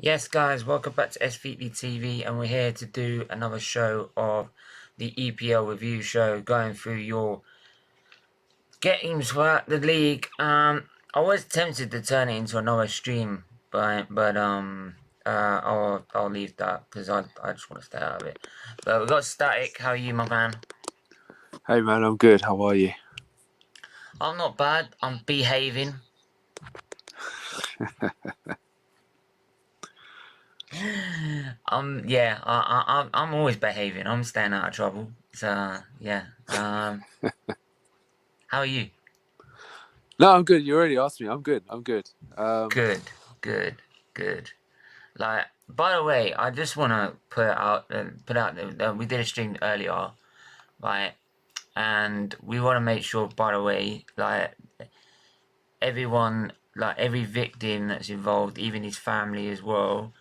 Yes, guys, welcome back to SFeatleyTV, and we're here to do another show of the EPL Review Show, going through your games throughout the league. I was tempted to turn it into another stream, but I'll leave that because I just want to stay out of it. But we got Static. How are you, my man? Hey man, I'm good. How are you? I'm not bad. I'm behaving. I'm always behaving. I'm staying out of trouble. So yeah. How are you? No, I'm good. You already asked me. I'm good. Good. Like, by the way, I just want to put out that we did a stream earlier, right? And we want to make sure, by the way, like everyone, like every victim that's involved, even his family as well,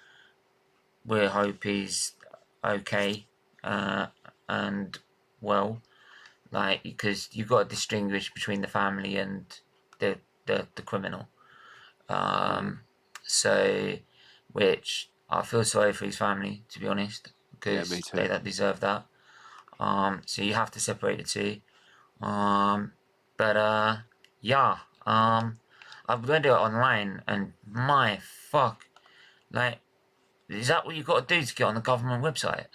we hope he's okay and well, like, because you've got to distinguish between the family and the criminal. So, which I feel sorry for his family, to be honest, because they don't deserve that. So you have to separate the two. I've read it online, and my fuck, like, is that what you've got to do to get on the government website?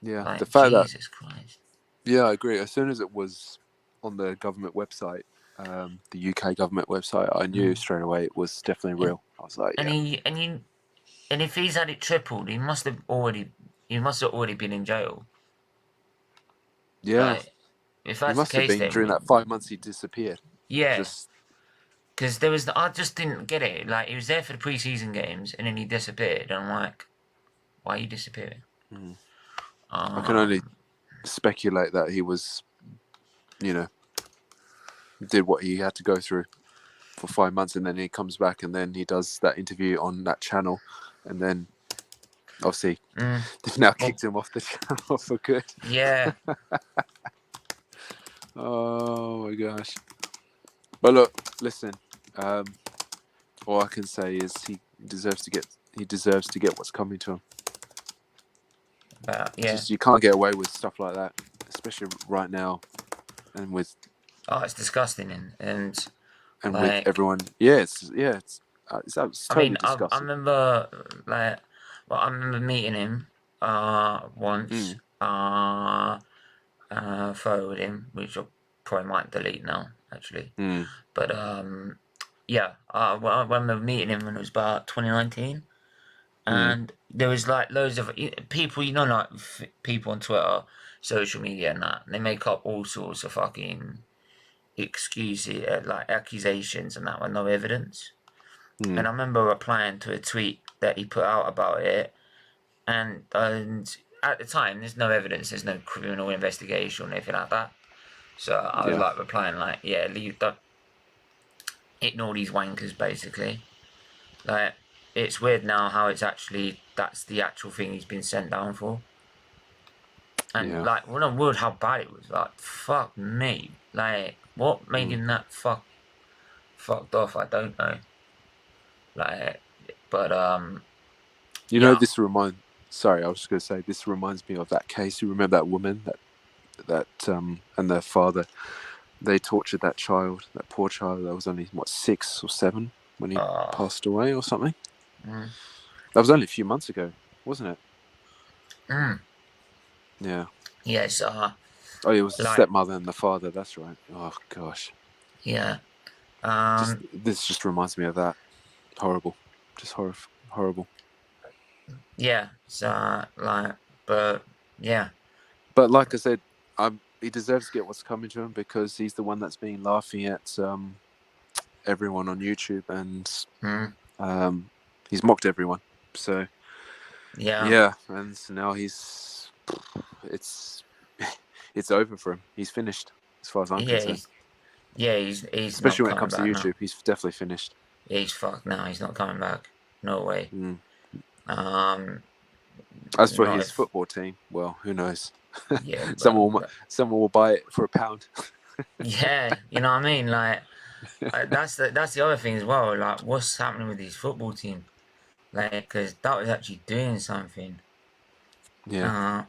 Yeah, like, the fact Jesus Christ. Yeah, I agree. As soon as it was on the government website, the UK government website, I knew straight away it was definitely real. I was like, and if he's had it tripled, he must have already been in jail. Yeah, like, if that's he must the case, have been during that 5 months he disappeared. Yeah, because I just didn't get it. Like, he was there for the pre-season games, and then he disappeared. And I'm like, why are you disappearing? I can only speculate that he was, did what he had to go through for 5 months, and then he comes back, and then he does that interview on that channel, and then obviously they've now kicked him off the channel for good. Yeah. Oh my gosh. But look, listen, all I can say is he deserves to get what's coming to him. Just, you can't get away with stuff like that, especially right now, and with it's disgusting, and like, with everyone. It's totally disgusting. I remember I remember meeting him once, photo with him, which I probably might delete now, actually. But I remember meeting him when it was about 2019, and there was like loads of people, like people on Twitter, social media, and that, and they make up all sorts of fucking excuses, like accusations and that, with no evidence. And I remember replying to a tweet that he put out about it, and at the time there's no evidence, there's no criminal investigation or anything like that. So I was like replying like, yeah, don't ignore these wankers, basically. Like, it's weird now how that's the actual thing he's been sent down for. And like, when I heard how bad it was, like, fuck me. Like, what made him that fucked off, I don't know. Like, but this reminds. Sorry, I was just gonna say, this reminds me of that case. You remember that woman that and their father, they tortured that poor child that was only 6 or 7 when he passed away or something. That was only a few months ago, wasn't it? Yeah. Yes. It was the stepmother and the father. That's right. Oh gosh. Yeah. This just reminds me of that. Horrible. Just horrible. Yeah. So but yeah. But like I said, he deserves to get what's coming to him, because he's the one that's been laughing at everyone on YouTube, and he's mocked everyone. So yeah, and so now it's over for him. He's finished, as far as I'm concerned. He's especially when it comes to YouTube now. He's definitely finished. Yeah, he's fucked now. He's not coming back. No way. As for his football team, well, who knows? Yeah, someone will buy it for £1. Yeah, you know what I mean. Like, that's the other thing as well. Like, what's happening with his football team? like, because that was actually doing something. Yeah.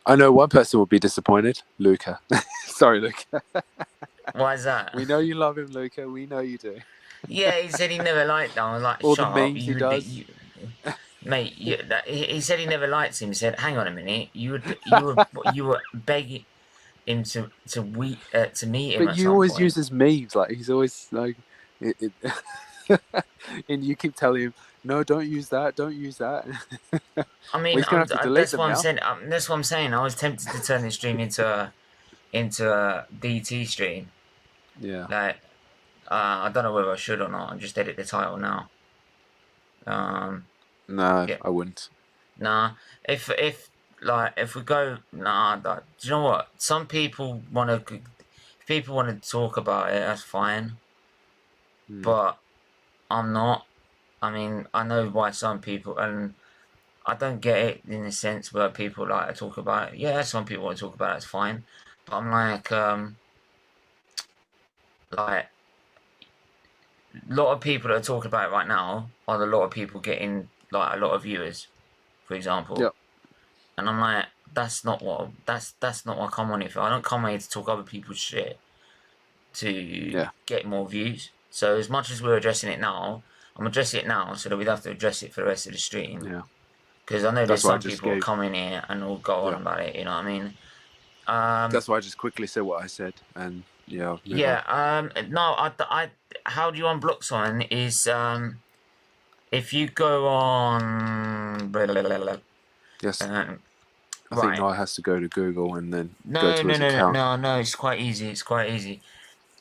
I know one person will be disappointed. Luca. Sorry, Luca. Why is that? We know you love him, Luca. We know you do. Yeah, he said he never liked that. I was like, All shut the up. memes he does. Mate, he said he never liked him. He said, hang on a minute. You were begging him to meet him But at some you always point. use his memes. Like, he's always like... and you keep telling him, no, don't use that. Don't use that. I mean, he's going to have to delete that's them what now. I'm saying. That's what I'm saying. I was tempted to turn this stream into a DT stream. Yeah. Like, I don't know whether I should or not. I'll just edit the title now. No, yeah. I wouldn't. Nah. If we go, nah. Do you know what? Some people want to. If people want to talk about it, that's fine. But I'm not. I mean, I know why some people, and I don't get it in the sense where people like to talk about it. Yeah, some people want to talk about it, it's fine. But I'm like a lot of people that are talking about it right now are a lot of people getting like a lot of viewers, for example. Yep. And I'm like, that's not what I come on here for. I don't come here to talk other people's shit to get more views. So as much as we're addressing it now, I'm addressing it now so that we'd have to address it for the rest of the stream. Yeah. Because I know there's some people who come in here and will go on about it, you know what I mean? That's why I just quickly said what I said, and no, how do you unblock someone is, if you go on... Yes. I think Noah has to go to Google and then go to his account. No, it's quite easy.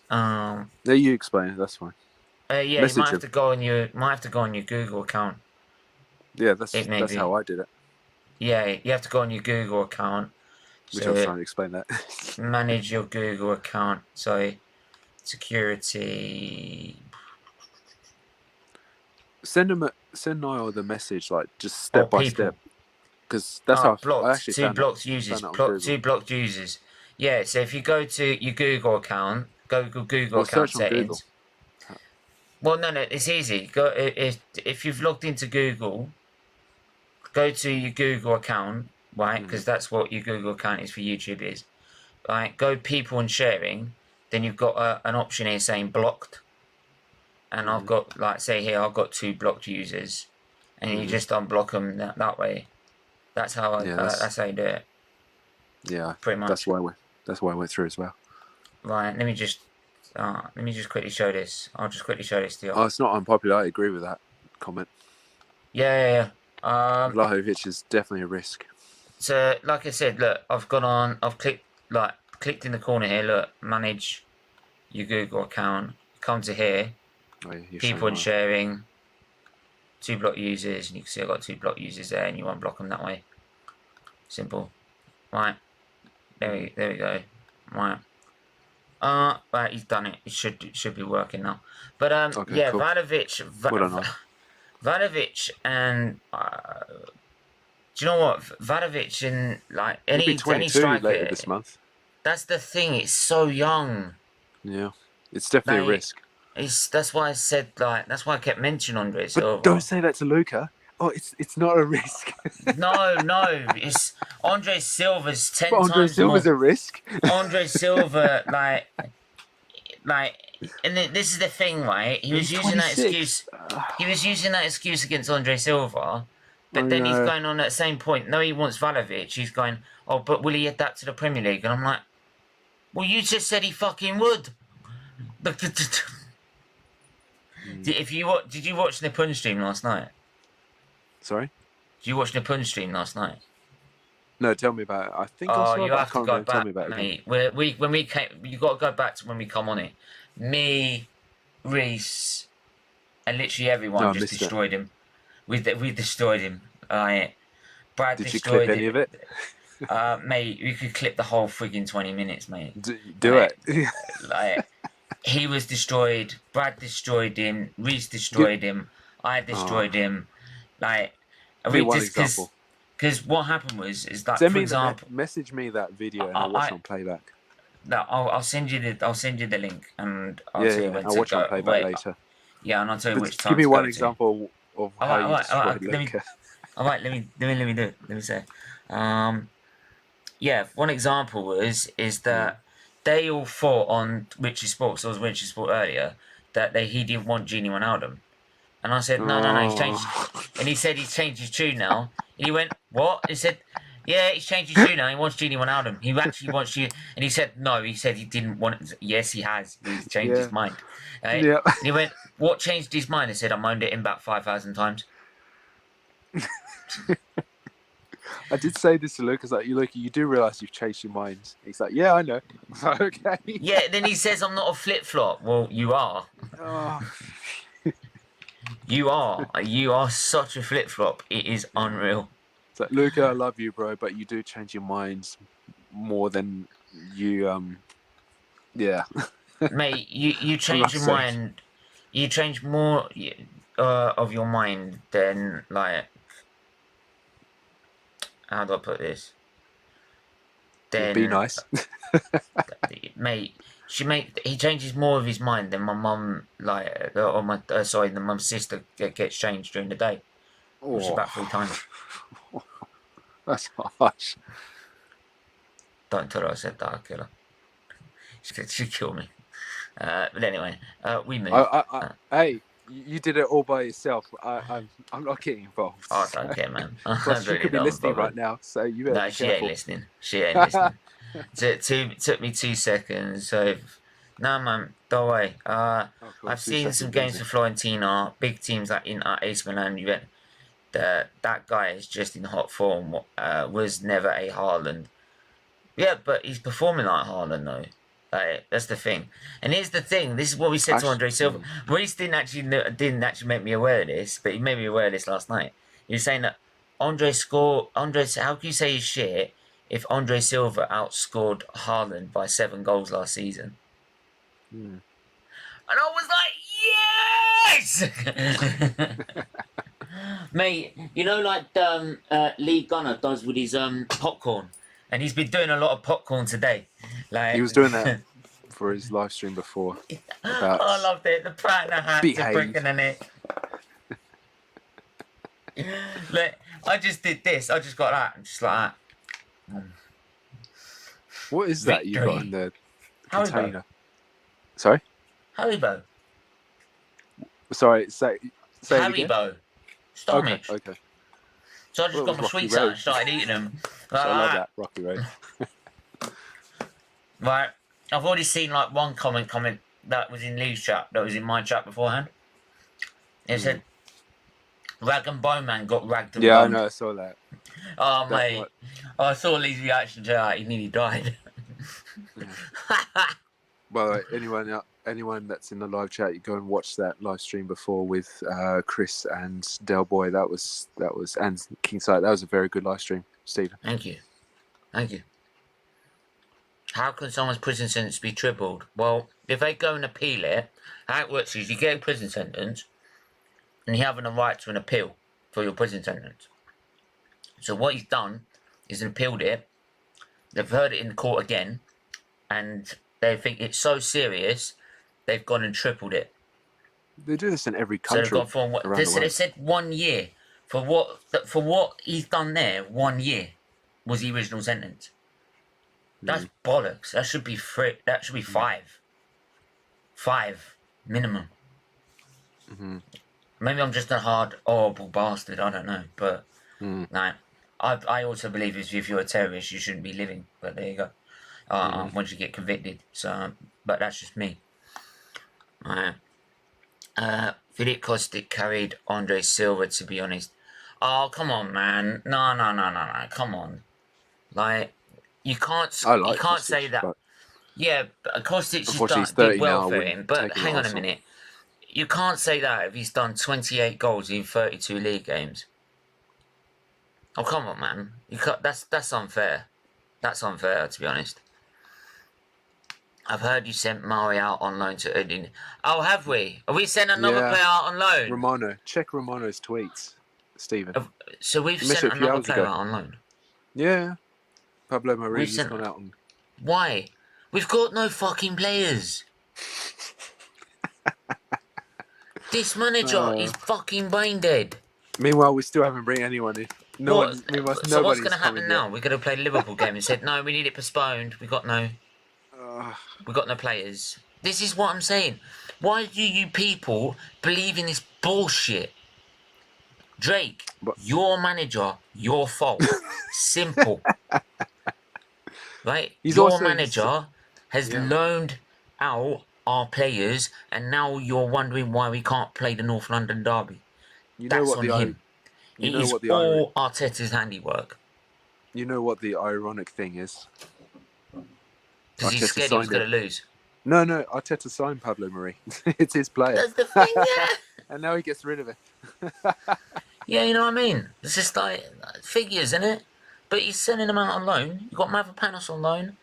There, you explain it, that's fine. You might have to go on your Google account. Yeah, that's how I did it. Yeah, you have to go on your Google account. Which I was trying to explain that. Manage your Google account. So, security. Send Niall the message, like just step by step, because that's how blocked. I actually two blocked users. Two blocked users. Yeah. So if you go to your Google account, Google account settings. Well, no, it's easy. Go if you've logged into Google, go to your Google account, right? Because that's what your Google account is for YouTube is. Right? Go people and sharing. Then you've got an option here saying blocked. And I've got, like, say here, I've got 2 blocked users, and you just unblock them that way. That's how that's how you do it. Yeah, pretty much. That's why I went through as well. Right, let me just quickly show this. I'll just quickly show this to you. Oh, it's not unpopular. I agree with that comment. Yeah. Vlahovic is definitely a risk. So, like I said, look, I've gone on. I've clicked in the corner here. Look, manage your Google account. Come to here. People and sharing, 2 block users, and you can see I've got 2 block users there, and you unblock them that way. Simple. Right. There we go. Right. Right, he's done it. It should be working now. But okay, yeah, cool. Vadovic and do you know what? Vadovic and like any striker later this month. That's the thing. It's so young. Yeah, it's definitely a risk. That's why I said, like, that's why I kept mentioning Andre Silva. But don't say that to Luca. Oh, it's not a risk. No, it's Andre Silva's 10 times more. Andre Silva's a risk. Andre Silva, like, and this is the thing, right? He was using 26. That excuse. He was using that excuse against Andre Silva, but then he's going on at the same point. No, he wants Vlahovic. He's going, oh, but will he adapt to the Premier League? And I'm like, well, you just said he fucking would. Did you watch the Nipun stream last night? Sorry? Did you watch the Nipun stream last night? No, tell me about it. I think I saw it. You have to go back, tell me about mate. When we came, you got to go back to when we come on it. Me, Reese, and literally everyone just destroyed him. We destroyed him. Brad Did destroyed you clip any of it? Mate, you could clip the whole frigging 20 minutes, mate. Do it. Like, he was destroyed. Brad destroyed him. Reese destroyed him. I destroyed him. Like, because what happened was that, for example, message me that video and I'll watch it on playback. No, I'll send you the link and I'll tell you when I'll watch it on playback later. Yeah, and I'll tell you which time. Give me one example of how you destroyed Let me Luca. let me do it. Let me say. Yeah, one example is that they all thought on Richie Sports, I was Richie Sport earlier, that he didn't want Genie Wijnaldum. And I said, no, he's changed. And he said he's changed his tune now. And he went, what? He said, yeah, he's changed his tune now. He wants Genie Wijnaldum. He actually wants you. And he said, no, he said he didn't want it. Yes, he has. He's changed his mind. Yeah. And he went, what changed his mind? I said, I moaned it in about 5,000 times. I did say this to Lucas, like, you do realise you've changed your mind. He's like, yeah, I know. Okay. Yeah, then he says, I'm not a flip-flop. Well, you are. Oh. You are such a flip-flop. It is unreal. It's like, Luca, I love you, bro, but you do change your minds more than you, yeah. Mate, you change your mind. You change more of your mind than, like, how do I put this? Then, be nice. Mate, he changes more of his mind than my mum, like, or my, than my sister gets changed during the day. Which is about 3 times. That's harsh. Don't tell her I said that, I'll kill her. She'd kill me. But anyway, we move. Hey, you did it all by yourself. I'm not getting involved. Oh, I don't care, man. Plus, she could be listening right now, so you better be she careful. ain't listening. She ain't listening. Took me 2 seconds, so... No, man, don't worry. I've seen some games for Fiorentina, big teams like Inter, AC Milan, Juventus. That guy is just in hot form. Was never a Haaland. Yeah, but he's performing like Haaland, though. That's the thing. And here's the thing. This is what we said to Andre Silva. Reece didn't actually make me aware of this, but he made me aware of this last night. He was saying that Andre, how can you say he's shit if Andre Silva outscored Haaland by 7 goals last season? And I was like, yes! Mate, you know, like Lee Gunner does with his popcorn, and he's been doing a lot of popcorn today. Like, he was doing that for his live stream before. I loved it. The prat in the hat, the brick in the neck. Look, I just did this. I just got that, and just like that. What is that you got in the container? Sorry? Haribo. Sorry, say Haribo. Stomach. Okay. So I just got my sweets out and started eating them. Like, I love that, Rocky Road. Right. I've already seen like one comment that was in Lee's chat, that was in my chat beforehand. It said, Rag and Bone Man got ragged and boned. I know, I saw that. Oh, mate. I saw Lee's reaction to that. He nearly died. Well, anyone that's in the live chat, you go and watch that live stream before with Chris and Del Boy. That was and Kingside. That was a very good live stream, Stephen. Thank you. How can someone's prison sentence be tripled? Well, if they go and appeal it, how it works is you get a prison sentence, and you have a right to an appeal for your prison sentence. So what he's done is appealed it. They've heard it in court again, and they think it's so serious, they've gone and tripled it. They do this in every country. So they've gone from they said 1 year for what he's done there. 1 year was the original sentence. That's bollocks. That should be 3. That should be 5. 5 minimum. Maybe I'm just a horrible bastard. I don't know, but like, I also believe if you're a terrorist, you shouldn't be living. But there you go. Once you get convicted. So, but that's just me. Philip Kostic carried Andre Silva, to be honest. Oh, come on, man. No. Come on. Like, you can't Kostic, say that. But yeah, but Kostic did well for him. But hang on a minute. You can't say that if he's done 28 goals in 32 league games. Oh, come on, man. That's unfair. That's unfair, to be honest. I've heard you sent Mari out on loan to Udine. Oh, have we? Have we sent another player out on loan? Romano. Check Romano's tweets, Stephen. So we've sent another player out on loan? Yeah. Pablo Mari's gone out on... Why? We've got no fucking players. This manager is fucking brain dead. Meanwhile, we still haven't bring anyone in. So what's going to happen now? Yet. We're going to play the Liverpool game and said, no, we need it postponed. We got no players. This is what I'm saying. Why do you people believe in this bullshit? Drake, your manager, your fault. Simple. Right? Your manager has loaned out our players, and now you're wondering why we can't play the North London derby. That's on him. It is all Arteta's handiwork. You know what the ironic thing is? Because he's scared he was going to lose. No, Arteta signed Pablo Mari. It's his player. That's the thing, yeah. And now he gets rid of it. Yeah, you know what I mean? It's just like figures, isn't it? But he's sending them out on loan. You've got Mavropanos on loan.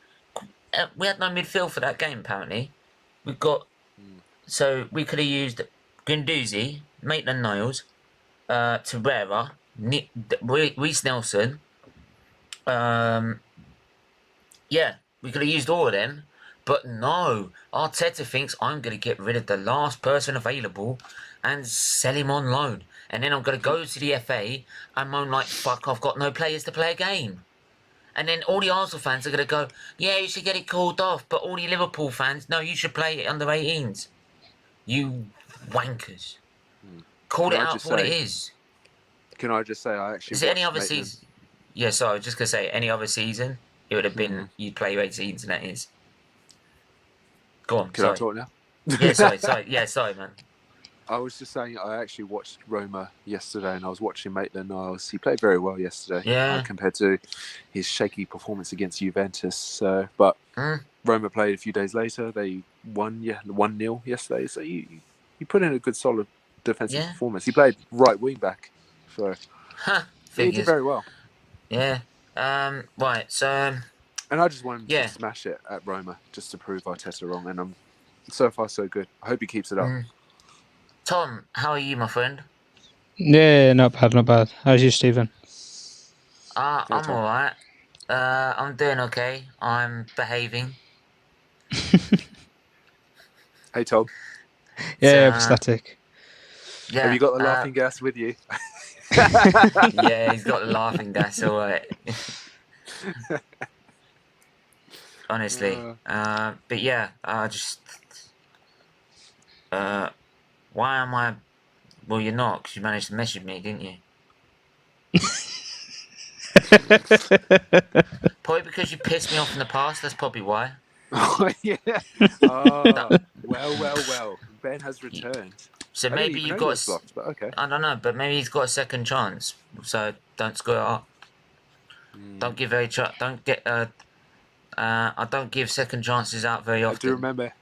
We had no midfield for that game, apparently. We've got... So we could have used Guendouzi, Maitland-Niles, Torreira, Reece Nelson. Yeah, we could have used all of them. But no, Arteta thinks I'm going to get rid of the last person available and sell him on loan. And then I'm going to go to the FA and moan like, fuck, I've got no players to play a game. And then all the Arsenal fans are going to go, yeah, you should get it called off. But all the Liverpool fans, no, you should play it under 18s. You wankers. Call it out for what it is. Can I just say I actually... Is it any other season? Yeah, sorry, I was just going to say, any other season, it would have been, you play 18s and that is. Go on, Can I talk now? Yeah, sorry. Yeah, sorry, man. I was just saying I actually watched Roma yesterday, and I was watching Maitland-Niles. He played very well yesterday compared to his shaky performance against Juventus. But Roma played a few days later. They won 1-0 yesterday. So he put in a good, solid defensive performance. He played right wing back. So he did very well. Yeah. Right, so... And I just want him to smash it at Roma just to prove Arteta wrong. And so far, so good. I hope he keeps it up. Tom, how are you, my friend? Yeah, not bad. How's you, Stephen? I'm alright. I'm doing okay. I'm behaving. Hey, Tom. Yeah, ecstatic. Yeah, have you got the laughing gas with you? Yeah, he's got the laughing gas, alright. Honestly. But yeah, why am I... Well, you're not, because you managed to message me, didn't you? Probably because you pissed me off in the past, that's probably why. Oh, yeah. Oh, well. Ben has returned. So maybe you've got... blocked, but okay. I don't know, but maybe he's got a second chance. So don't screw it up. Don't give don't get... I don't give second chances out very often. I do remember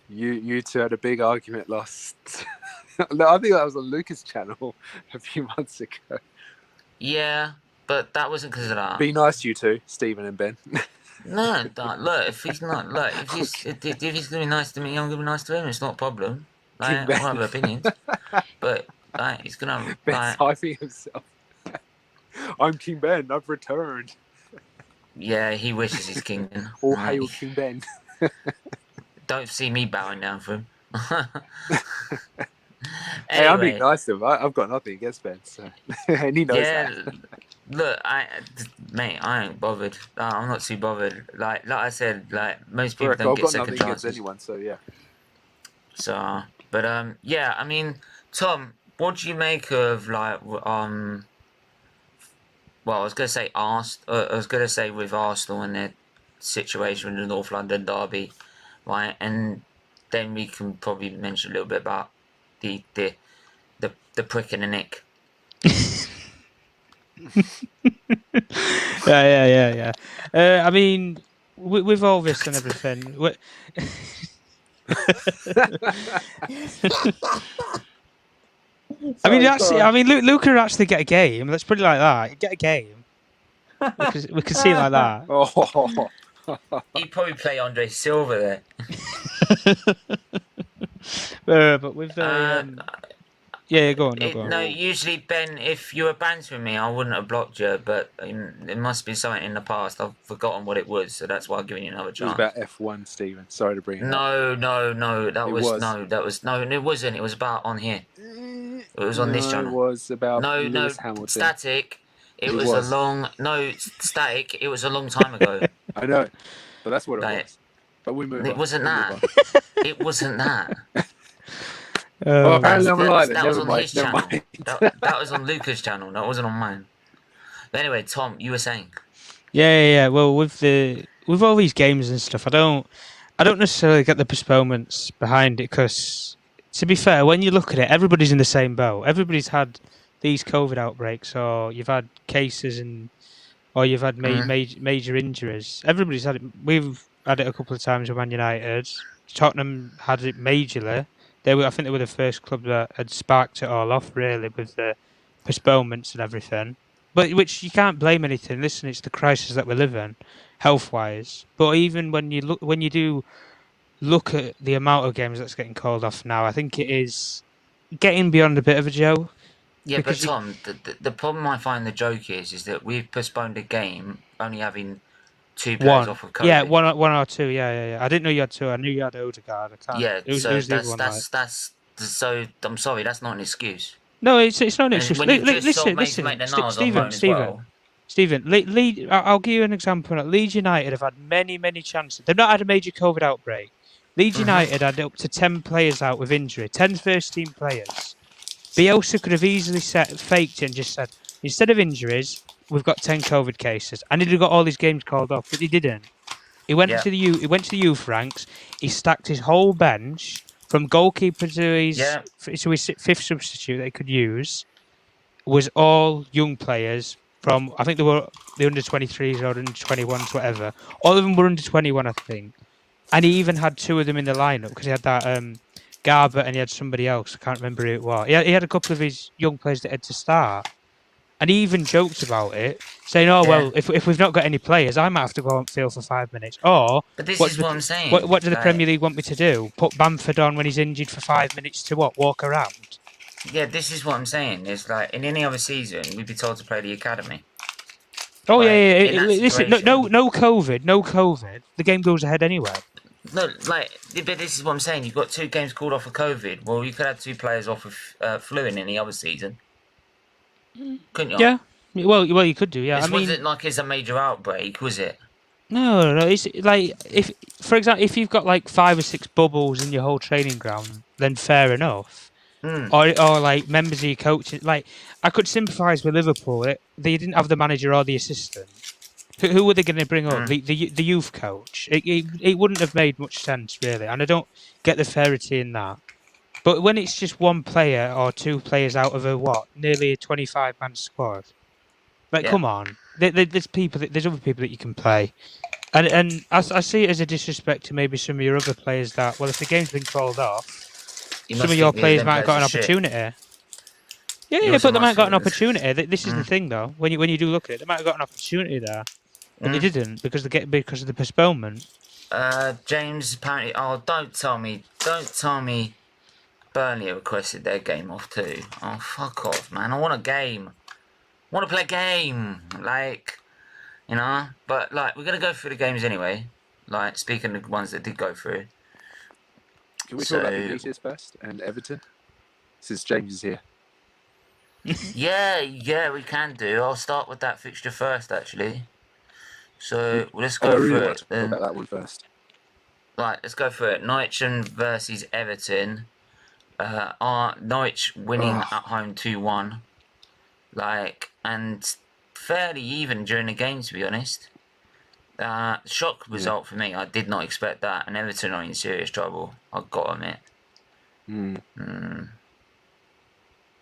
you two had a big argument last... No, I think that was on Lucas' channel a few months ago. Yeah, but that wasn't because of that. Be nice to you two, Stephen and Ben. No, look, if he's not... Look, if he's going to be nice to me, I'm going to be nice to him. It's not a problem. Like, I have opinions. But, like, he's going to... Ben's hyping himself. I'm King Ben, I've returned. Yeah, he wishes he's King Ben. All hail King Ben. Don't see me bowing down for him. Hey, I'm being nice to him. I've got nothing against Ben, so and he knows that. Look, mate, I ain't bothered. I'm not too bothered. Like I said, like most people don't get second chances. I've got nothing against anyone, so yeah. So, but yeah, I mean, Tom, what do you make of like well, I was gonna say with Arsenal and their situation in the North London derby, right? And then we can probably mention a little bit about the prick in the neck. Yeah. I mean, with all this and everything. I mean, Luca actually get a game. Let's put it like that. Get a game. We could see it like that. Oh. He'd probably play Andre Silva there. But with Yeah, go on. No, go on. No, usually, Ben, if you were bantering me, I wouldn't have blocked you, but it must be something in the past. I've forgotten what it was, so that's why I'm giving you another It was chance. about F1, Stephen. Sorry to bring it up. No, It was. no, it wasn't. It was about on here. It was on this channel. It was about No, Lewis Hamilton. static. It was a long. No, static. It was a long time ago. I know, but that's what it Like, was. But we move on. It wasn't that. It wasn't that. Oh, That was never mind. on his channel. That was on Luca's channel. That wasn't on mine. But anyway, Tom, you were saying. Yeah. Well, with all these games and stuff, I don't necessarily get the postponements behind it because, to be fair, when you look at it, everybody's in the same boat. Everybody's had these COVID outbreaks, or you've had cases, or you've had major injuries. Everybody's had it. We've had it a couple of times with Man United. Tottenham had it majorly. I think they were the first club that had sparked it all off, really, with the postponements and everything. But which you can't blame anything. Listen, it's the crisis that we live in, health-wise. But even when you do look at the amount of games that's getting called off now, I think it is getting beyond a bit of a joke. Yeah, but Tom, the problem I find the joke is that we've postponed a game only having 2 players off of COVID. Yeah, one or two. Yeah. I didn't know you had 2. I knew you had Odegaard. I can't. Yeah, it was that's so. I'm sorry, that's not an excuse. No, it's not an excuse. Listen, Stephen. I'll give you an example. Leeds United have had many chances. They've not had a major COVID outbreak. Leeds United had up to 10 players out with injury. 10 first-team players. Bielsa could have easily faked it and just said, instead of injuries, we've got 10 COVID cases, and he'd have got all his games called off, but he didn't. He went to the youth ranks. He stacked his whole bench from goalkeeper to his 5th substitute that he could use. Was all young players from, I think they were the under 23s or under 21s, whatever. All of them were under 21, I think. And he even had 2 of them in the lineup because he had that Garber and he had somebody else. I can't remember who it was. He had a couple of his young players that had to start. And he even joked about it, saying, well, if we've not got any players, I might have to go on field for 5 minutes. But this is what I'm saying. What do the Premier League want me to do? Put Bamford on when he's injured for 5 minutes to what? Walk around? Yeah, this is what I'm saying. It's like, in any other season, we'd be told to play the academy. Oh, yeah. Listen, no COVID. The game goes ahead anyway. No, but this is what I'm saying. You've got 2 games called off of COVID. Well, you could have 2 players off of flu in any other season. Couldn't you? Yeah. Well, you could do, yeah. It wasn't like it's a major outbreak, was it? No. It's like, for example, if you've got like 5 or 6 bubbles in your whole training ground, then fair enough. Or like members of your coaches. Like, I could sympathise with Liverpool. They didn't have the manager or the assistant. Who were they going to bring up? The youth coach. It wouldn't have made much sense, really. And I don't get the fairity in that. But when it's just 1 player or 2 players out of nearly a 25-man squad, come on. There's other people that you can play, and I see it as a disrespect to maybe some of your other players that, well, if the game's been called off, some of your players might have got an opportunity. Yeah, but they might have got an opportunity. This is the thing, though. When you do look at it, they might have got an opportunity there, but they didn't because of the postponement. James apparently. Oh, don't tell me. Burnley requested their game off too. Oh, fuck off, man. I want a game. I want to play a game. But, we're going to go through the games anyway. Speaking of the ones that did go through. Can we talk about the Beaters first and Everton? Since James is here. Yeah, we can do. I'll start with that fixture first, actually. So, let's go through it. Talk about that one first. Right, let's go through it. Norwich versus Everton. Norwich winning at home 2-1, and fairly even during the game, to be honest. Shock result for me. I did not expect that, and Everton are in serious trouble. I've got to admit.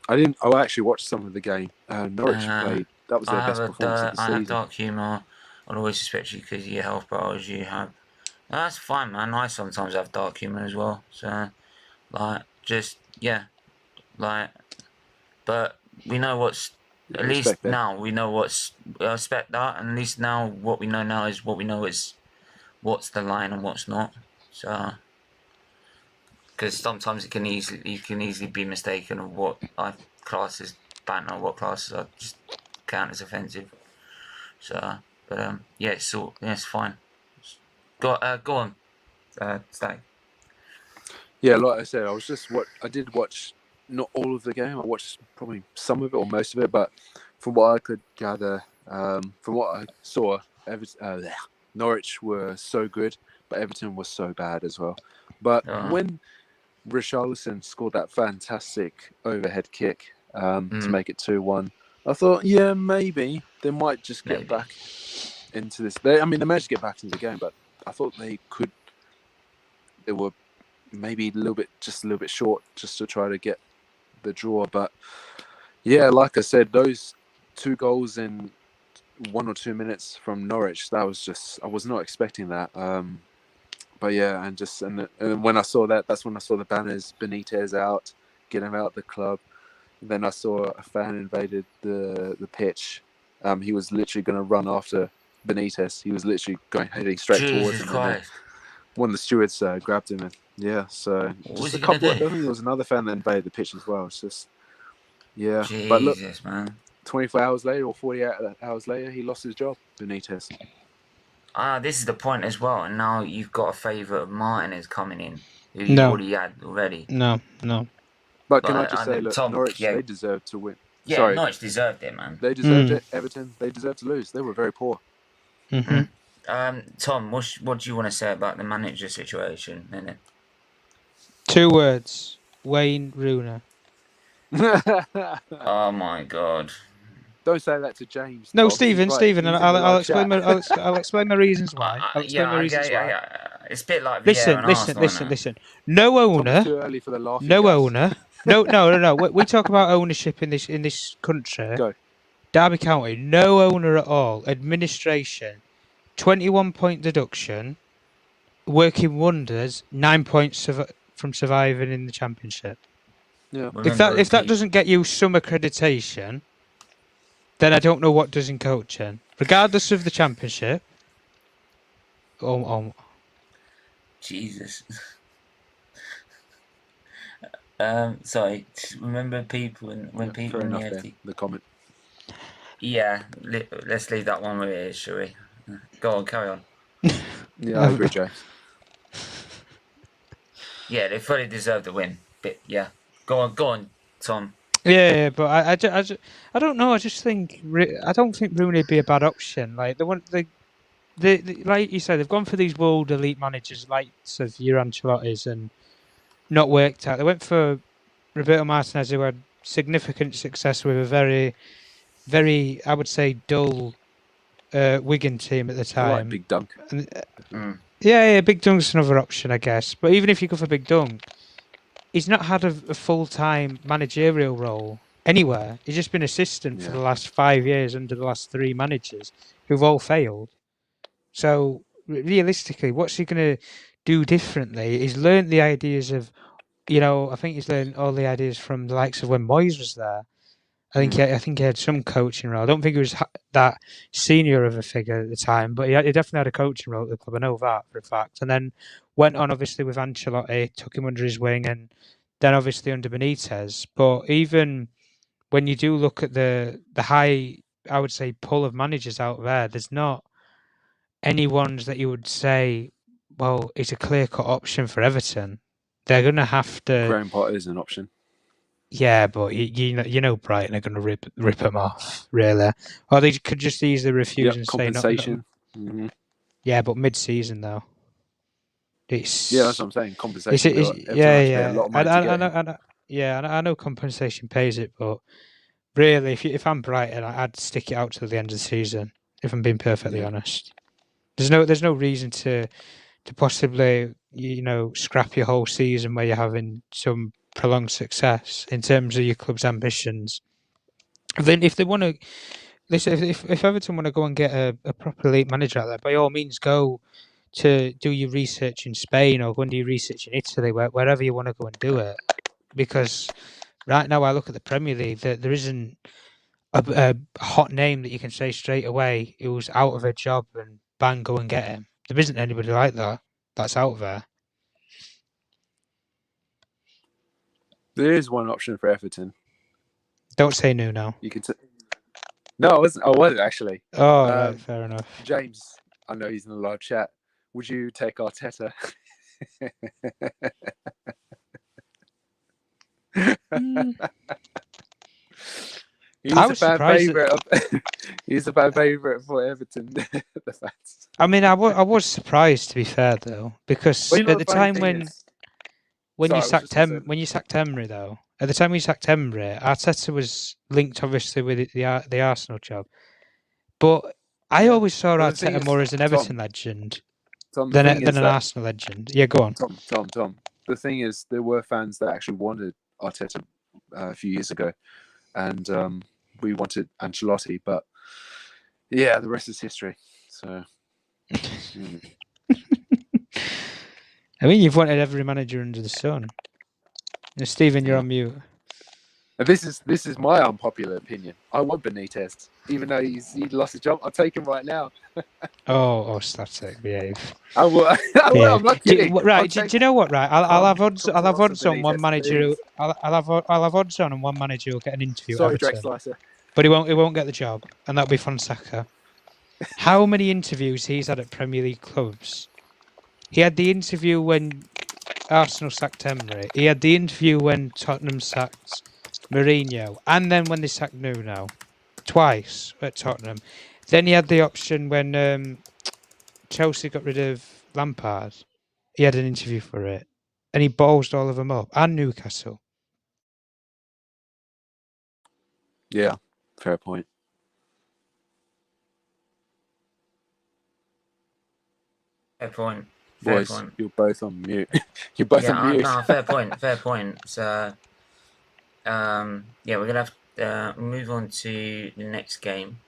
I actually watched some of the game. Norwich played. That was their best performance of the season. I have dark humour. I'll always suspect you because of your health battles you have. That's fine, man. I sometimes have dark humour as well. So, but we know what's, at least now we know what's, I respect that, and at least now what we know now is what we know is what's the line and what's not. So, because sometimes you can easily be mistaken of what I class as banter, what classes I just count as offensive. So, but yeah, so yeah, it's fine. Go on, Stag. Yeah, like I said, I did watch not all of the game. I watched probably some of it or most of it, but from what I could gather, from what I saw, Norwich were so good, but Everton was so bad as well. But when Richarlison scored that fantastic overhead kick to make it 2-1, I thought, yeah, maybe they might just get back into this. They managed to get back into the game, but I thought they were maybe a little bit short just to try to get the draw. But yeah, like I said, those 2 goals in 1 or 2 minutes from Norwich, that was just, I was not expecting that. But yeah, and when I saw that, that's when I saw the banners, Benitez out, get him out the club. And then I saw a fan invaded the pitch. He was literally going to run after Benitez. He was literally heading straight towards him. Christ. One of the stewards grabbed him, and yeah, so just a couple. I think there was another fan that invaded the pitch as well. It's just, yeah. Jesus, but look, man. 24 hours later or 48 hours later, he lost his job, Benitez. This is the point as well. And now you've got a favourite of Martinez coming in, who you already had already. No. But can I just say, look, Tom, Norwich, they deserved to win. Yeah, Sorry. Norwich deserved it, man. They deserved it. Everton, they deserved to lose. They were very poor. Tom, what do you want to say about the manager situation? Innit? 2 words: Wayne Rooney. Oh my God! Don't say that to James. No, Tom. Stephen, and I'll explain my reasons why. It's a bit like Vieira and Arsenal, listen. No owner. Too early for the laughing No gas. owner. No. We talk about ownership in this country. Go. Derby County, no owner at all. Administration, 21-point deduction, working wonders, 9 points from surviving in the Championship. Yeah. If that doesn't get you some accreditation, then I don't know what does in coaching. Regardless of the Championship. Jesus. Sorry. Remember people when people in the comment. Yeah, let's leave that one where it is, shall we? Go on, carry on. Yeah, I agree, James. Yeah, they fully deserve the win. But yeah, go on, Tom. Yeah, but I don't know. I just think I don't think Rooney would be a bad option. Like like you said, they've gone for these world elite managers, like your Ancelotti's, and not worked out. They went for Roberto Martinez, who had significant success with a very, very, I would say, dull Wigan team at the time. Like Big Dunk. Yeah, Big Dunk's another option, I guess. But even if you go for Big Dunk, he's not had a full-time managerial role anywhere. He's just been assistant for the last 5 years under the last 3 managers who've all failed. So realistically, what's he going to do differently? He's learned the ideas of, I think he's learned all the ideas from the likes of when Moyes was there. I think he had some coaching role. I don't think he was that senior of a figure at the time, but he definitely had a coaching role at the club. I know that for a fact. And then went on, obviously, with Ancelotti, took him under his wing, and then obviously under Benitez. But even when you do look at the high, I would say, pull of managers out there, there's not any ones that you would say, well, it's a clear-cut option for Everton. They're going to have to... Graham Potter is an option. Yeah, but you know Brighton are going to rip them off, really. Or they could just easily refuse and say compensation. Yeah, but mid-season though. That's what I'm saying. Compensation. I know compensation pays it, but really, if I'm Brighton, I'd stick it out till the end of the season. If I'm being perfectly honest, there's no reason to possibly scrap your whole season where you're having some prolonged success in terms of your club's ambitions. Then if they want to, listen, if Everton want to go and get a proper elite manager out there, by all means go to do your research in Spain or go and do your research in Italy, wherever you want to go and do it. Because right now I look at the Premier League, there isn't a hot name that you can say straight away who's out of a job and bang, go and get him. There isn't anybody like that that's out there. There is one option for Everton. Don't say no now. You could. No, I wasn't. I wasn't actually. Oh, right, fair enough. James, I know he's in the live chat. Would you take Arteta? He's I a was fan surprised favourite. He's a fan favourite for Everton. The fans. I mean, I was surprised, to be fair, though, because Well, you know at the funny time thing when is- when Sorry, you I was sacked just gonna say- when you sacked Emery, though, at the time when you sacked Emery, Arteta was linked obviously with the Arsenal job, but I Yeah. always saw Well, the thing Arteta is, more as an Tom, Everton legend Tom, the than thing an is that Arsenal legend. Yeah, go on. Tom. The thing is, there were fans that actually wanted Arteta a few years ago, and we wanted Ancelotti, but yeah, the rest is history. So, I mean, you've wanted every manager under the sun. Stephen, you're Yeah. on mute. and this is my unpopular opinion. I want Benitez, even though he lost his job. I'll take him right now. Oh, static, behave. I will. Yeah. I'm not Do, kidding. right? Do you know what? Right, I'll have odds. Tom I'll have Thomas odds on one Benitez, manager. please. I'll have odds on, and one manager will get an interview. Sorry, at Drake Everton, Slicer. but he won't get the job, and that'll be Fonseca. How many interviews he's had at Premier League clubs? He had the interview when Arsenal sacked Emery. He had the interview when Tottenham sacked Mourinho, and then when they sacked Nuno, twice at Tottenham. Then he had the option when Chelsea got rid of Lampard. He had an interview for it, and he ballsed all of them up, and Newcastle. Yeah, fair point. Fair point. Boys, you're both on mute. You're both on mute. No, fair point. Fair point. So, yeah, we're gonna have to move on to the next game.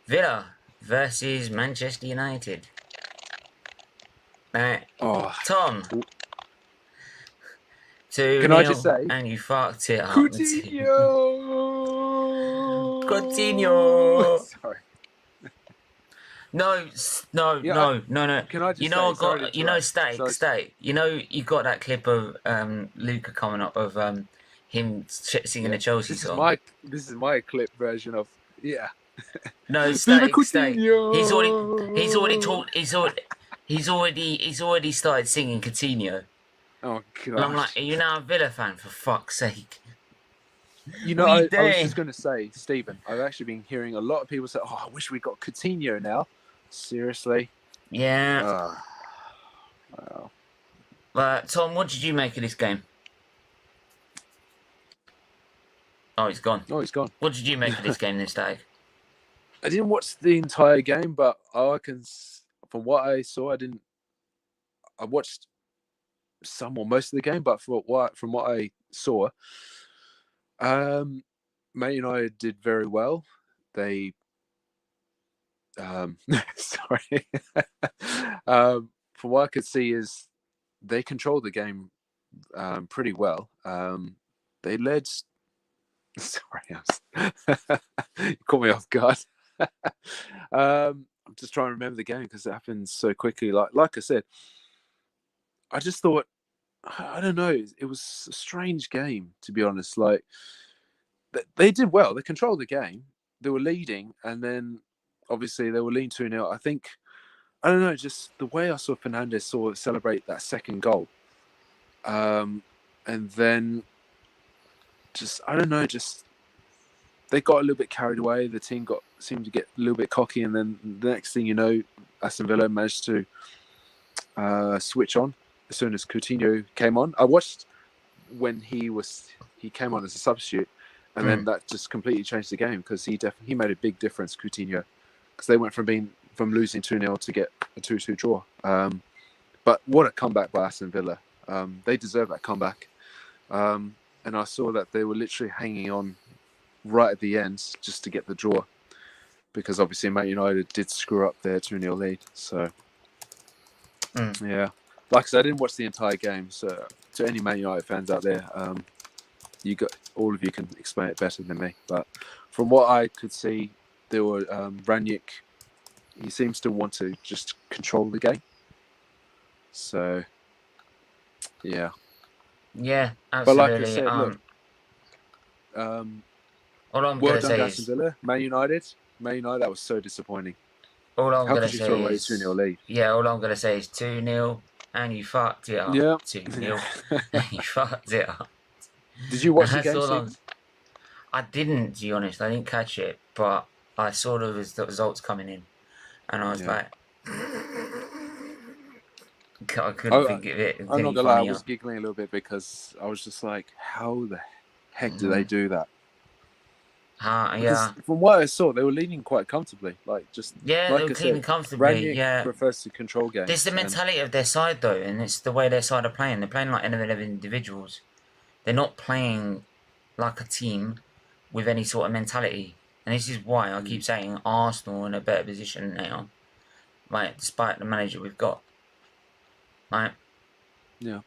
Villa versus Manchester United. Oh, Tom. 2-0, Can I just say- and you fucked it up. Coutinho! Coutinho! Sorry. No. Yeah, Can I just you know, say, sorry to interrupt. Stay. You know, you got that clip of Luca coming up of him singing the Chelsea song. This is my clip version of No, Viva stay. Coutinho! He's already started singing Coutinho. Oh god! And I'm like, are you now a Villa fan, for fuck's sake? You know, What are I you was doing? just going to say, Stephen, I've actually been hearing a lot of people say, "Oh, I wish we got Coutinho now." Seriously? Yeah. Wow. Tom, what did you make of this game? Oh, he's gone. Oh, he's gone. What did you make of this game this day? I didn't watch the entire game, but from what I saw, I watched some or most of the game, but from what I saw, Man United did very well. They, sorry, from what I could see is they controlled the game pretty well. They led. Sorry, you caught me off guard. I'm just trying to remember the game because it happened so quickly. Like I said, I just thought, I don't know, it was a strange game, to be honest. Like, they did well. They controlled the game. They were leading, and then obviously they were leading 2-0. I think, I don't know, just the way I saw Fernandes celebrate that second goal, and then just, I don't know, just they got a little bit carried away. The team seemed to get a little bit cocky, and then the next thing you know, Aston Villa managed to switch on as soon as Coutinho came on. I watched when he came on as a substitute, and then that just completely changed the game because he made a big difference, Coutinho, because they went from losing 2-0 to get a 2-2 draw. But what a comeback by Aston Villa! They deserve that comeback, and I saw that they were literally hanging on right at the end just to get the draw, because obviously Man United did screw up their 2-0 lead. So yeah, like I said, I didn't watch the entire game, so to any Man United fans out there, all of you can explain it better than me. But from what I could see, there were Ranić. He seems to want to just control the game. So Yeah. Yeah, But like I absolutely. said, look, all I'm well gonna done, say Aston is, Villa. Man United, that was so disappointing. all I'm How gonna could you throw say away a is, 2-0 lead? yeah, all I'm gonna say is 2-0, and you fucked it up. Yeah. 2-0, and you fucked it up. Did you watch the That's game, all Stephen? I didn't, to be honest. I didn't catch it, but I saw the results coming in, and I was like, I couldn't think of it I'm not any gonna lie, I funnier. was giggling a little bit because I was just like, how the heck do they do that? Because from what I saw, they were leading quite comfortably. Like they like were I cleaning said, comfortably. Yeah, prefers to control games. this is the mentality of their side, though, and it's the way their side are playing. They're playing like 11 individuals. They're not playing like a team with any sort of mentality. And this is why I keep saying Arsenal are in a better position now, right, despite the manager we've got. Right? Yeah.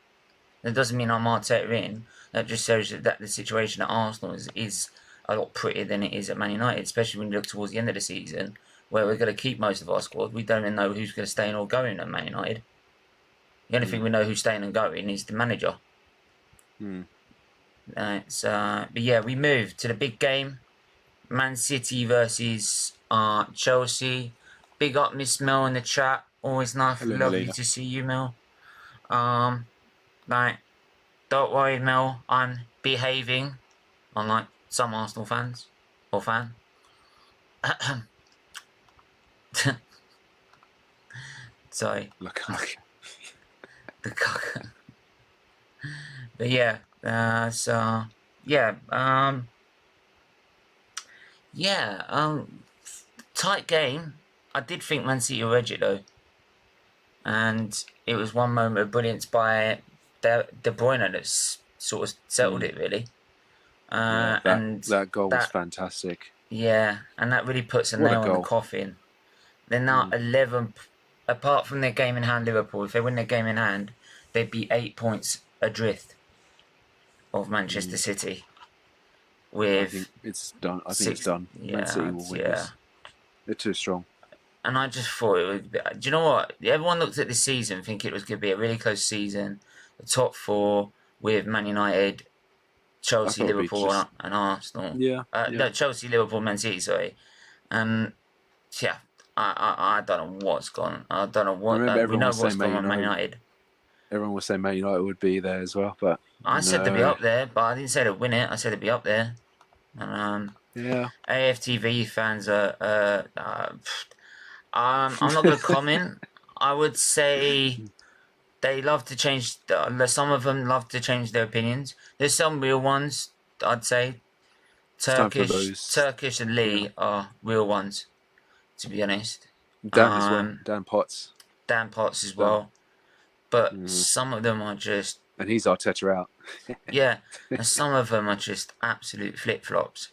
That doesn't mean I'm Arteta in. That just shows that the situation at Arsenal is a lot prettier than it is at Man United, especially when you look towards the end of the season, where we're going to keep most of our squad. We don't even know who's going to stay in or going at Man United. The only thing we know who's staying and going is the manager. But yeah, we move to the big game. Man City versus Chelsea. Big up Miss Mel in the chat. Always nice, Hello, lovely Melina. to see you, Mel. Like, don't worry, Mel. I'm behaving, unlike some Arsenal fans or fan. Sorry. Look. The cock. But yeah, tight game. I did think Man City were edgy though, and it was one moment of brilliance by De Bruyne that sort of settled it really. And that goal was fantastic. Yeah, and that really puts a nail in the coffin. They're now 11. Apart from their game in hand, Liverpool, if they win their game in hand, they'd be 8 points adrift of Manchester City. With I think it's done. Man City will win this. They're too strong. And I just thought it would be, do you know what? Everyone looked at this season thinking it was going to be a really close season. The top four with Man United, Chelsea, Liverpool, and Arsenal. No, Chelsea, Liverpool, Man City, sorry. And yeah, I don't know what's gone. I don't know what. We know what's gone on Man United. Everyone was saying Man United would be there as well, but I said they'd be up there, but I didn't say they'd win it. I said they'd be up there. And AFTV fans are. I'm not going to comment. I would say they love to change. Some of them love to change their opinions. There's some real ones. I'd say Turkish and Lee are real ones. To be honest, Dan as well. Dan Potts. Dan Potts as well. But some of them are just. And he's Arteta out. Yeah, and some of them are just absolute flip flops.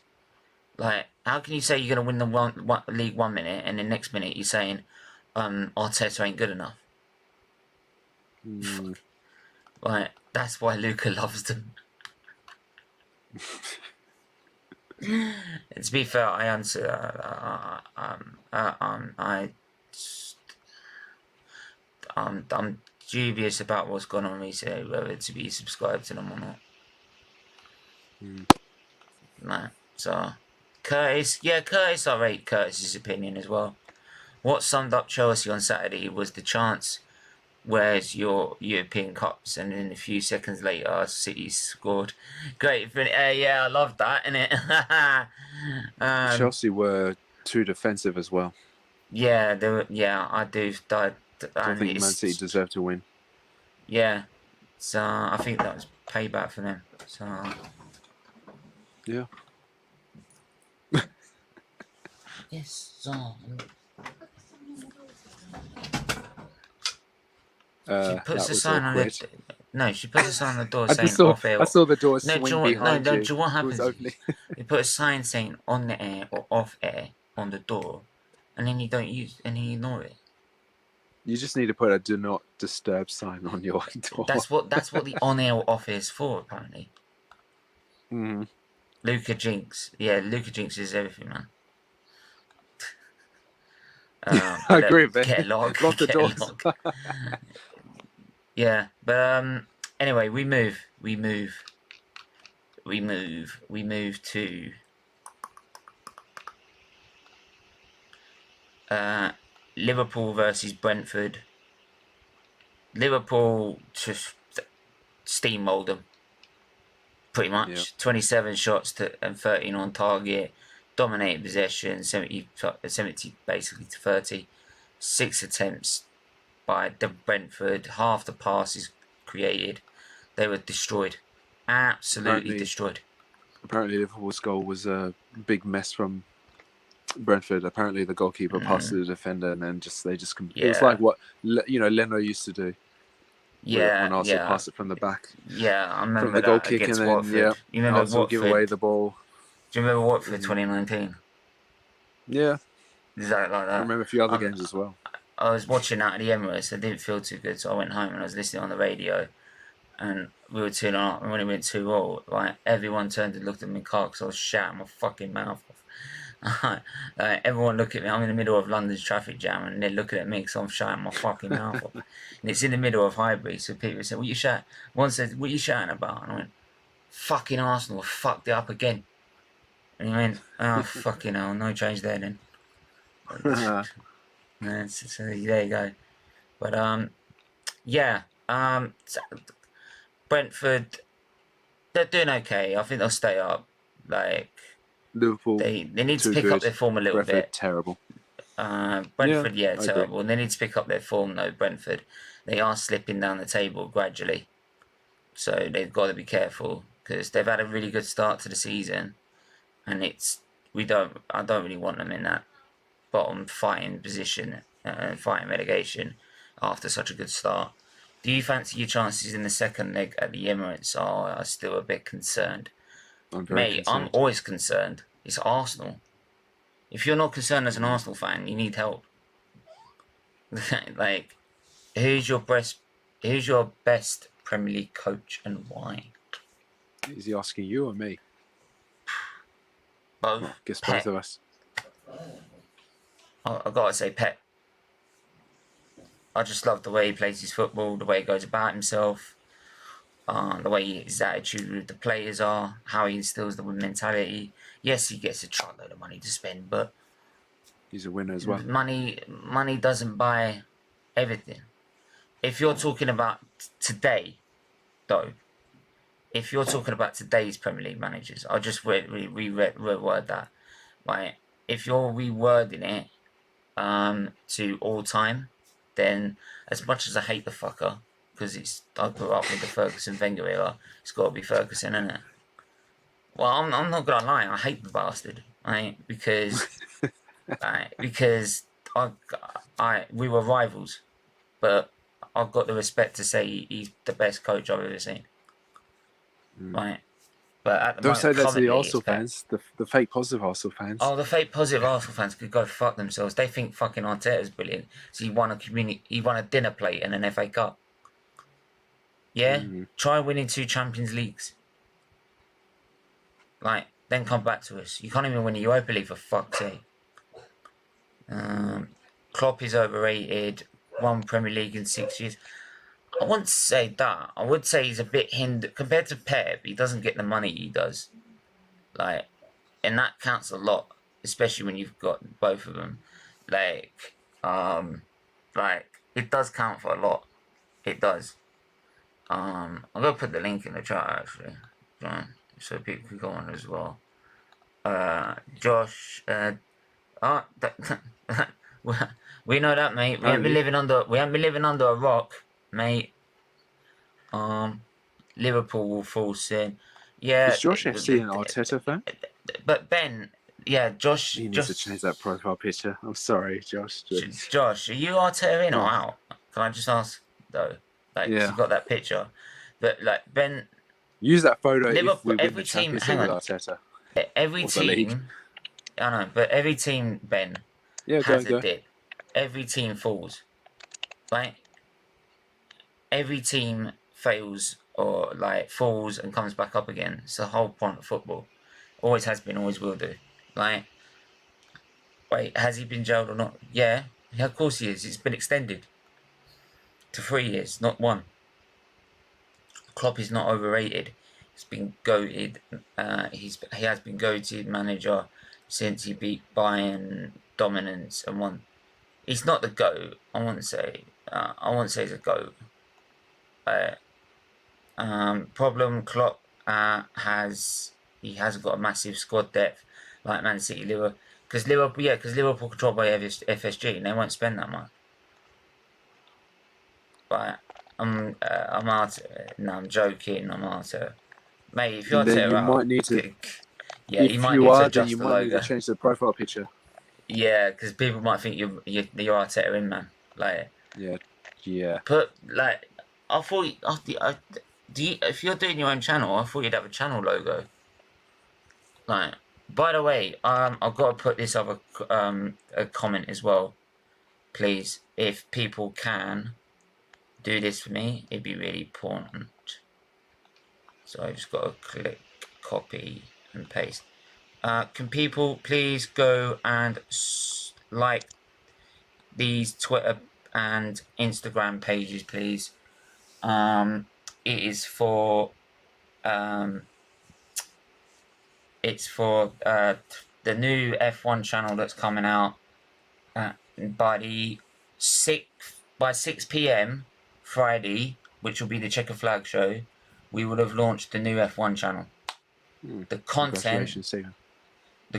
Like, how can you say you're going to win the league 1 minute and the next minute you're saying Arteta ain't good enough? Like, that's why Luca loves them. To be fair, I answer. I'm dubious about what's gone on recently, whether to be subscribed to them or not. Nah, so Curtis, I rate Curtis's opinion as well. What summed up Chelsea on Saturday was the chance, where's your European Cups, and then a few seconds later, City scored. Great, yeah, I love that, innit? Chelsea were too defensive as well. Yeah, they were. Yeah, I do. I think Man City deserved to win. Yeah, so I think that was payback for them. So yeah. Yes, so she puts a sign on the. No, she puts a sign on the door saying off air. I saw the door swing behind you. No, do you know what happens? You put a sign saying on the air or off air on the door, and then you don't use, and you ignore it. You just need to put a do not disturb sign on your door. That's what the on air or off air is for, apparently. Luca Jinx. Yeah, Luca Jinx is everything, man. I agree with it. Get a lock. Lock the doors. Yeah, but Anyway, we move to Liverpool versus Brentford. Liverpool just steamrolled them, pretty much. Yep. 27 shots and 13 on target, dominated possession, 70 basically to 30. 6 attempts by the Brentford, half the passes created. They were destroyed, absolutely destroyed. Apparently, Liverpool's goal was a big mess from Brentford. Apparently, the goalkeeper passed to the defender, and then it was like what Leno used to do. Yeah, when Arsenal passed it from the back. Yeah, I remember from the that goal kick, and then Watford. You remember Arsenal Watford? give away the ball. Do you remember Watford 2019? Yeah, exactly like that. I remember a few other games as well. I was watching that at the Emirates. I didn't feel too good, so I went home and I was listening on the radio. And we were 2-0 up, and when it went 2-0, like everyone turned and looked at me in the car because I was shouting my fucking mouth off. Like, everyone look at me. I'm in the middle of London's traffic jam, and they're looking at me because I'm shouting my fucking mouth off. And it's in the middle of Highbury, so people said, "What you shout?" One said, "What you shouting about?" And I went, "Fucking Arsenal fucked it up again." And he went, "Oh fucking hell, no change there then." So there you go. But Brentford, they're doing okay. I think they'll stay up. Like Liverpool, they need to pick up their form a little bit. Terrible. Brentford, terrible. They need to pick up their form though. Brentford, they are slipping down the table gradually, so they've got to be careful because they've had a really good start to the season, and I don't really want them in that bottom fighting position, fighting relegation after such a good start. Do you fancy your chances in the second leg at the Emirates are still a bit concerned? Mate, I'm always concerned. It's Arsenal. If you're not concerned as an Arsenal fan, you need help. Like, who's your best Premier League coach and why? Is he asking you or me? Both. Well, I guess both of us. I've got to say Pep. I just love the way he plays his football, the way he goes about himself, the way his attitude with the players are, how he instills the mentality. Yes, he gets a truckload of money to spend, but he's a winner as well. Money doesn't buy everything. If you're talking about today, though, if you're talking about today's Premier League managers, I'll just reword that. Right? If you're rewording it to all time, then as much as I hate the fucker, because I grew up with the Ferguson Wenger era, it's got to be Ferguson, isn't it? Well, I'm not gonna lie, I hate the bastard, right? Because we were rivals, but I've got the respect to say he's the best coach I've ever seen. Right? But at the Don't say that to the currently, Arsenal fans, the fake positive Arsenal fans. Oh, the fake positive Arsenal fans could go fuck themselves. They think fucking Arteta's brilliant. So he won a dinner plate and an FA Cup. Yeah? Try winning 2 Champions Leagues. Like, then come back to us. You can't even win a Europa League for fuck's sake. Klopp is overrated. Won Premier League in 6 years. I wouldn't say that. I would say he's a bit hindered. Compared to Pep, he doesn't get the money he does. Like, and that counts a lot, especially when you've got both of them. Like, it does count for a lot. It does. I'm going to put the link in the chat, actually, so people can go on as well. Josh, we know that, mate. We haven't been living under a rock, mate. Liverpool will fall soon. Yeah. Is Josh FC an Arteta fan? But Ben, Josh. He needs to change that profile picture. I'm sorry, Josh. Josh, are you Arteta in or out? Can I just ask though? Like, you've got that picture, but like Ben. Use that photo. Liverpool, if we win the Champions League with Arteta. Every team. I know, but every team, Ben, has a dip. Every team falls, right? Every team fails or falls and comes back up again. It's the whole point of football. Always has been, always will do. Like, wait, has he been jailed or not? Yeah, of course he is. It's been extended to 3 years, not 1. Klopp is not overrated. He's been goated. He has been goated manager since he beat Bayern dominance and won. He's not the GOAT. I wouldn't say he's a GOAT. Problem Klopp hasn't got a massive squad depth like Man City, Liverpool. Because Liverpool controlled by FSG and they won't spend that much. But I'm joking. I'm Arteta. Mate, if you're then you Arteta, might need to. yeah, if you might you need to are, then adjust you the might need logo. to change the profile picture. Yeah, because people might think you're Arteta in, man. Like, Yeah. But like, I thought if you're doing your own channel, I thought you'd have a channel logo. Like, by the way, I've got to put this other a comment as well, please. If people can do this for me, it'd be really important. So I just got to click copy and paste. Can people please go and like these Twitter and Instagram pages, please? It is for it's for the new F1 channel that's coming out by 6 p.m. Friday, which will be the Checker Flag show. We would have launched the new F1 channel. The content,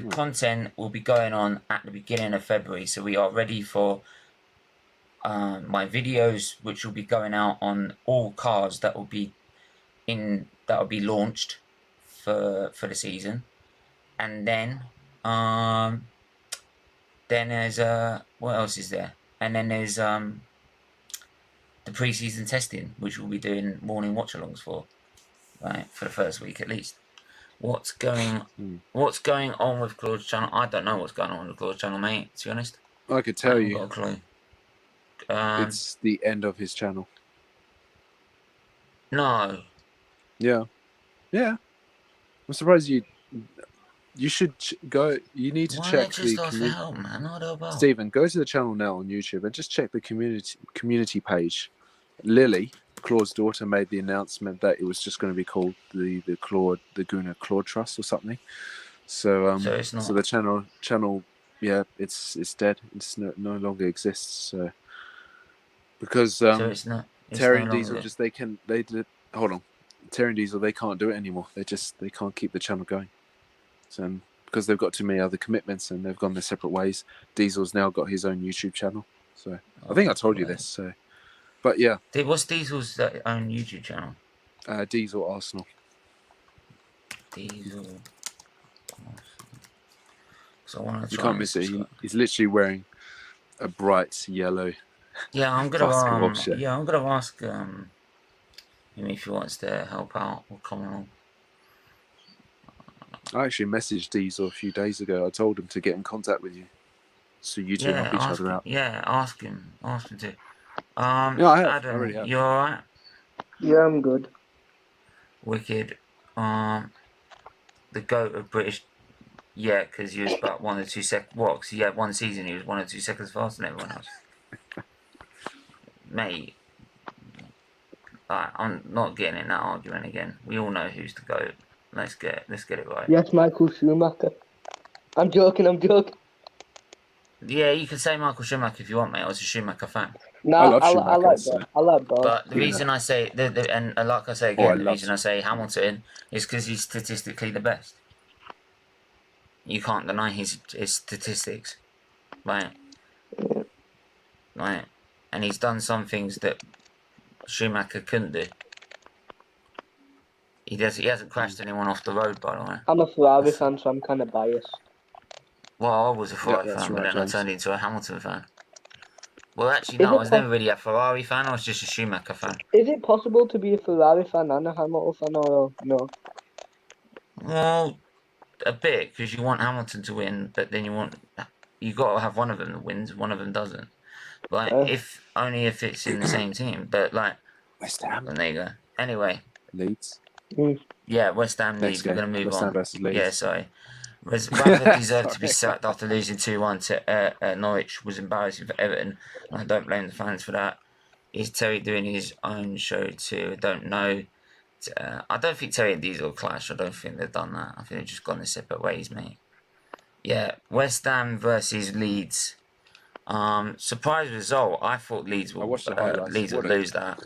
content will be going on at the beginning of February, so we are ready for my videos, which will be going out on all cars that will be launched for the season, and then there's what else is there? And then there's the pre-season testing, which we'll be doing morning watch-alongs for, right, for the first week at least. What's going on with Claude's channel? I don't know what's going on with Claude's channel, mate, to be honest. I could tell you. Got a clue. It's the end of his channel. No. Yeah. I'm surprised you should go. You need to check the help, man. What about? Stephen, go to the channel now on YouTube and just check the community page. Lily, Claude's daughter, made the announcement that it was just going to be called the Gunnar Claude Trust or something. So it's not. So the channel, yeah, it's dead. It's no longer exists. So because so it's not. Terry and Diesel hold on. Terry and Diesel, they can't do it anymore. They can't keep the channel going. So because they've got too many other commitments and they've gone their separate ways. Diesel's now got his own YouTube channel. So I think I told you this. So, but yeah. What's Diesel's own YouTube channel? Diesel Arsenal. Diesel Arsenal. So I want to You can't miss it. He's literally wearing a bright yellow. Yeah, I'm gonna ask him if he wants to help out or come along. I actually messaged Diesel a few days ago. I told him to get in contact with you, so you two help each other out. Yeah, ask him to. I have. Adam, I already have. You alright? Yeah, I'm good. Wicked. The GOAT of British. Yeah, because he was about 1 or 2 seconds. What? Because he had one season, he was 1 or 2 seconds faster than everyone else. Mate, I'm not getting in that argument again. We all know who's the GOAT. Let's get it right. Yes, Michael Schumacher. I'm joking. Yeah, you can say Michael Schumacher if you want, mate. I was a Schumacher fan. No, I like that. I like both. But the reason I say and like I say again, the reason I say Hamilton is because he's statistically the best. You can't deny his statistics, right? Yeah. Right, and he's done some things that Schumacher couldn't do. He hasn't crashed anyone off the road, by the way. I'm a Ferrari fan, so I'm kind of biased. Well, I was a Ferrari fan, but then I turned into a Hamilton fan. Well, actually, no, I was never really a Ferrari fan. I was just a Schumacher fan. Is it possible to be a Ferrari fan and a Hamilton fan, or no? Well, a bit, because you want Hamilton to win, but then you got to have one of them that wins, one of them doesn't. Like, only if it's in the same team. But like, West Ham. There you go. Anyway. Leeds. Yeah, West Ham Leeds. We're going to move on. Yeah, sorry. Rafa deserved to be sacked after losing 2-1 to Norwich. Was embarrassing for Everton. I don't blame the fans for that. Is Terry doing his own show too? I don't know. I don't think Terry and Diesel clash. I don't think they've done that. I think they've just gone their separate ways, mate. Yeah, West Ham versus Leeds. Surprise result. I thought Leeds I would watched the highlights. lose that.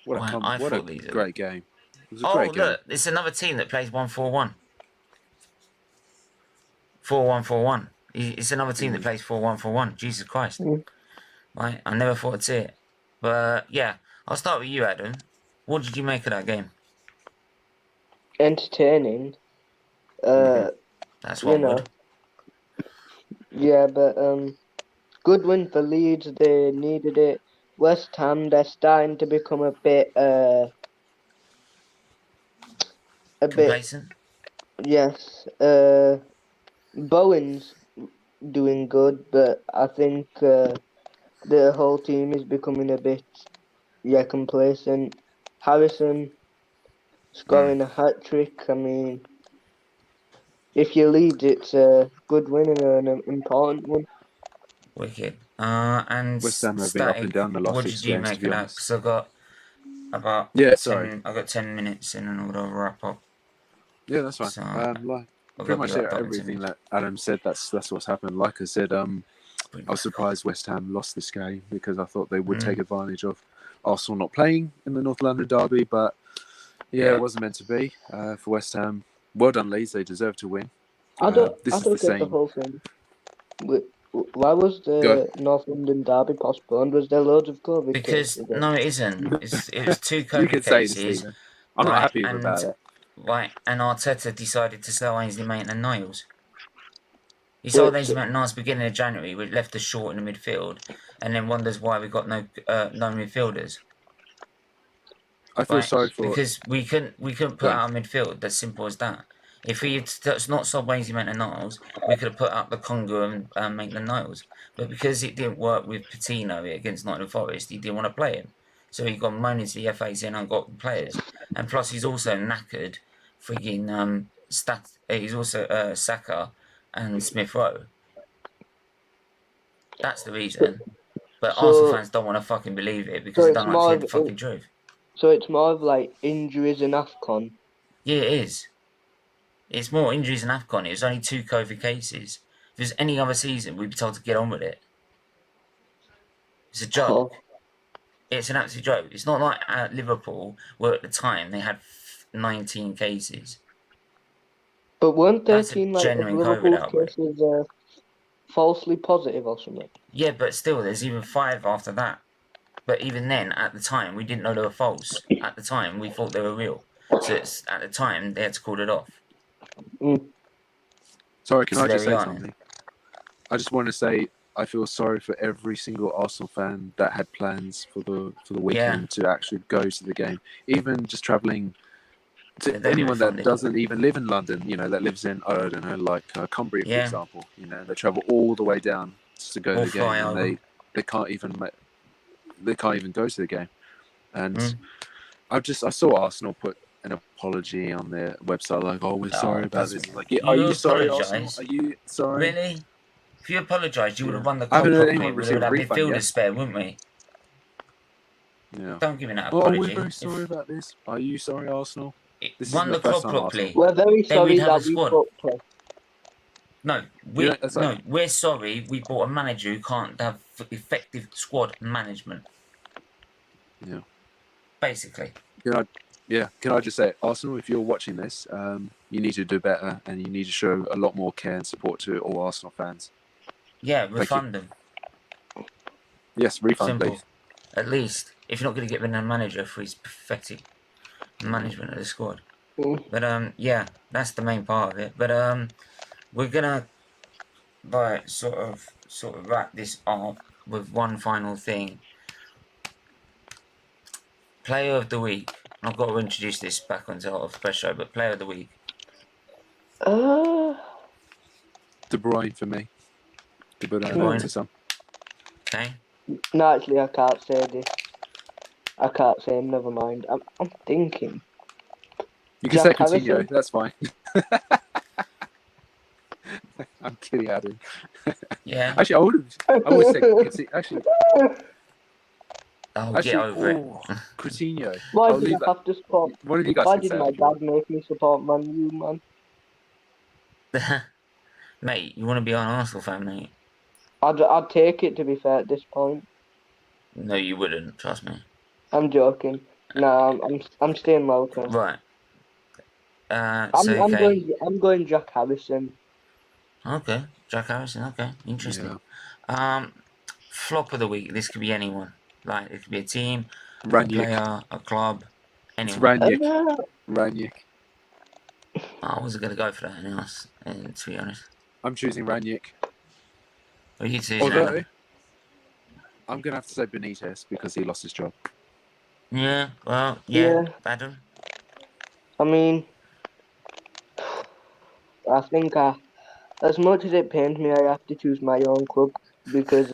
What a great game. It was a great game. Look, it's another team that plays 1-4-1. 4-1-4-1. It's another team that plays 4-1-4-1. Jesus Christ. Right, I never thought I'd see it. But yeah, I'll start with you, Adam. What did you make of that game? Entertaining. That's one word. Yeah, but good win for Leeds. They needed it. West Ham, they're starting to become a bit Complacent? Yes. Bowen's doing good, but I think the whole team is becoming a bit complacent. Harrison scoring a hat-trick. I mean, if you lead, it's a good win and an important one. Wicked. And West Ham have been up and down the last 6 games, to be honest. Because I've got about I've got 10 minutes in and I'll wrap up. Yeah, that's fine. So, pretty much everything that Adam said, that's what's happened. Like I said, I was surprised West Ham lost this game because I thought they would take advantage of Arsenal not playing in the North London derby, but it wasn't meant to be for West Ham. Well done, Leeds. They deserve to win. I don't get the whole thing. Why was the North London derby postponed? Was there loads of COVID cases? Because no, it isn't. It was 2 COVID you could cases. Say I'm not happy about it. Right, and Arteta decided to sell Ainsley Maitland-Niles. He sold Ainsley Maitland-Niles beginning of January, which left us short in the midfield, and then wonders why we got no midfielders. I feel sorry for because we couldn't put out a midfield. That's simple as that. If we had not sold Ainsley Maitland-Niles, we could have put out the Congo and Maitland-Niles. But because it didn't work with Patino against Nottingham Forest, he didn't want to play him. So he got moaning to the FA saying, I've got players. And plus, he's also knackered frigging he's also Saka and Smith Rowe. That's the reason. But Arsenal fans don't want to fucking believe it because they don't actually the fucking truth. So it's more of like injuries in AFCON? Yeah, it is. It's more injuries in AFCON. It was only 2 COVID cases. If it was any other season, we'd be told to get on with it. It's a joke. It's an absolute joke. It's not like at Liverpool, where at the time they had 19 cases. But weren't 13 like Liverpool cases falsely positive or something? Yeah, but still, there's even 5 after that. But even then, at the time, we didn't know they were false. At the time, we thought they were real. So at the time, they had to call it off. Sorry, can I just say something? I just want to say I feel sorry for every single Arsenal fan that had plans for the weekend to actually go to the game. Even just travelling to anyone that doesn't even live in London, that lives in, I don't know, like Cumbria, for example. They travel all the way down just to go to the game, and they can't even go to the game. And I saw Arsenal put an apology on their website, like, "Oh, we're sorry about this." Like, are you sorry, Arsenal? Are you sorry? Really? If you apologised, you would have won the cup properly. We would have had midfielders spare, wouldn't we? Yeah. Don't give me that apology. We're very sorry about this. Are you sorry, Arsenal? This won the club properly. We're very sorry that we bought play. No, we're sorry we bought a manager who can't have effective squad management. Yeah. Basically. Can I just say, Arsenal, if you're watching this, you need to do better and you need to show a lot more care and support to all Arsenal fans. Yeah, refund them. Yes, refund, Simple. please. At least, if you're not going to get rid of a manager for his pathetic management of the squad. But that's the main part of it. But we're gonna sort of wrap this up with one final thing. Player of the week. I've got to introduce this back onto the Express show, but player of the week. De Bruyne for me. De Bruyne to some. Okay. No, actually, I can't say this. I can't say him. Never mind. I'm thinking. You can say Coutinho. That's fine. I'm kidding, Adam. Yeah. Actually, I would say actually. Oh, Actually, get over it. Coutinho. Why I'll did leave I that. have to support? One of you guys Why can did say my it if you want. dad make me support Man U, man? Mate, you want to be an Arsenal fan, mate? I'd take it, to be fair, at this point. No, you wouldn't. Trust me. I'm joking. Nah, I'm staying local. Right. I'm Okay. going Jack Harrison. Okay. Jack Harrison. Okay. Interesting. Yeah. Flop of the week. This could be anyone. Like, it could be a team, a Ranić. player, a club, It's anyone. Ranić. Ranić. I wasn't going to go for that anything else, to be honest. I'm choosing Ranić. Well, you two, Although, I'm going to have to say Benitez because he lost his job. Yeah, well, yeah. Adam? I mean, I think as much as it pains me, I have to choose my own club because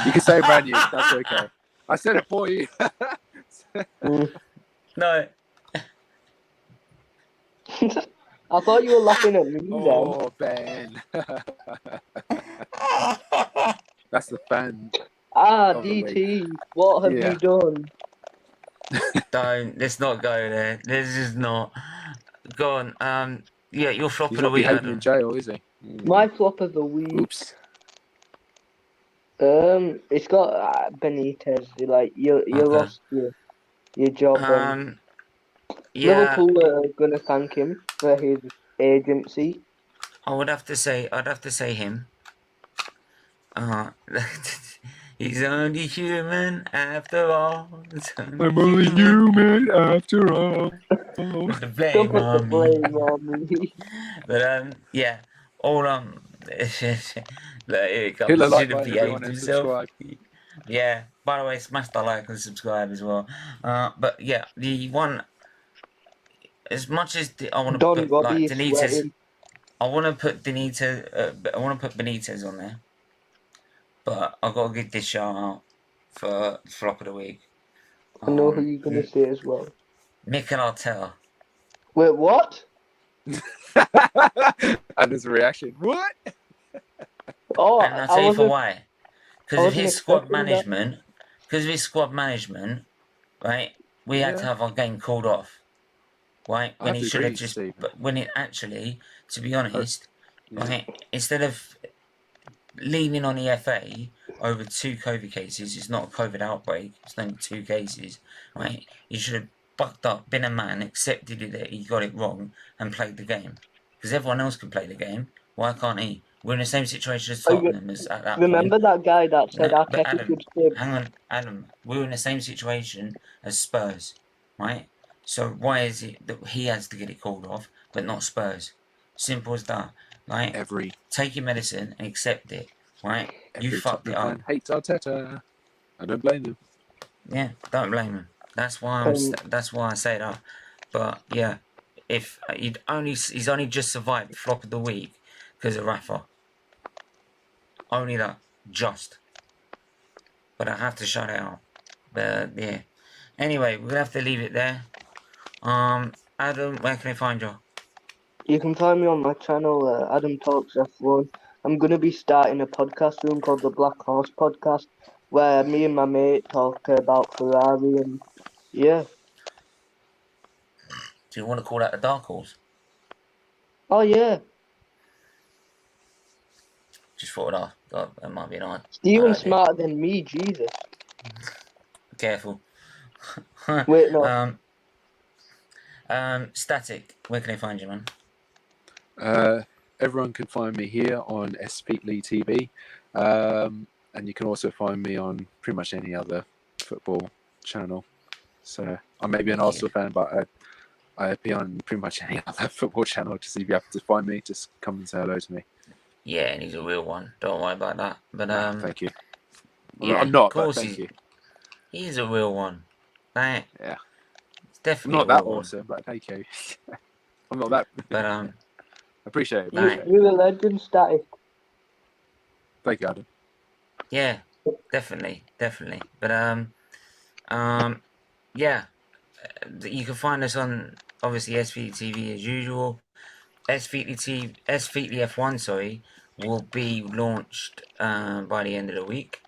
You can say Ranić, that's okay. I said it for you. No. I thought you were laughing at me then. Oh, Ben. That's the fan. of the DT, what have you done? Let's not go there. Let's just not. Go on. Yeah, your flop He's of the not week, behaving Adam. in jail, is he? My flop of the week. Oops. It's got Benitez. Like you lost your job. Yeah. Liverpool are gonna thank him for his agency. I'd have to say him. He's only human after all. I'm only human after all. Put the blame on me. But yeah. All here it comes. Hit the He like should have button, everyone, behaved and himself. subscribe. Yeah. By the way, smash the like and subscribe as well. But yeah, the one. As much as I want to put like Benitez, I want to put Benitez on there. But I've got to give this shout out for flop of the week. I know who you're gonna say as well. Mikel Arteta. Wait, what? And his reaction. What? Oh, and I'll tell you for why. Because of his squad management. Right? We had to have our game called off. Right? When he should have just. But when it actually, to be honest, right? Instead of leaning on the FA over 2 COVID cases, it's not a COVID outbreak, it's only 2 cases, right? He should have bucked up, been a man, accepted it that he got it wrong, and played the game. Because everyone else can play the game, why can't he? We're in the same situation as Tottenham as at that Remember point. that guy that said Adam, hang on, Adam, we're in the same situation as Spurs, right? So why is it that he has to get it called off, but not Spurs? Simple as that. Right? Take your medicine and accept it. Right? You fucked it up. Hates Arteta. I don't blame him. Yeah, don't blame him. That's why I say that. But yeah, if he's only just survived flop of the week because of Rafa. Only that, just. But I have to shout it out. But yeah. Anyway, we're gonna have to leave it there. Adam, where can I find you? You can find me on my channel, Adam Talks F1. I'm going to be starting a podcast soon called the Black Horse Podcast, where me and my mate talk about Ferrari and yeah. Do you want to call that the Dark Horse? Oh yeah. Just thought it off. God, that might be an odd. Steven's smarter than me, Jesus. Careful. Wait, no. Static, where can I find you, man? Everyone can find me here on SFeatleyTV, and you can also find me on pretty much any other football channel. So I may be an Arsenal fan, but I appear on pretty much any other football channel. Just if you have to find me, just come and say hello to me. Yeah, and he's a real one. Don't worry about that. But thank you. Yeah, I'm not, of course but thank you. He's a real one. Right? Yeah. It's definitely I'm not that awesome, but thank you. I'm not that. But appreciate it. You're a legend, Static. Thank you, Adam. Yeah, definitely. But yeah, you can find us on obviously SFeatleyTV as usual. SFeatley F1, will be launched by the end of the week.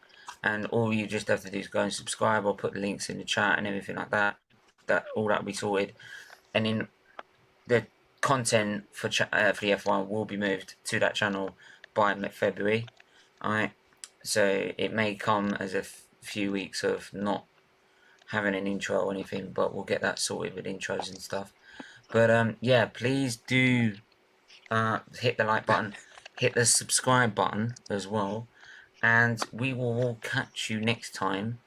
and all you just have to do is go and subscribe. I'll put the links in the chat and everything like that. All that will be sorted, and then the content for the F1 will be moved to that channel by February. Alright, so it may come as a few weeks of not having an intro or anything, but we'll get that sorted with intros and stuff. But yeah, please do hit the like button, hit the subscribe button as well, and we will all catch you next time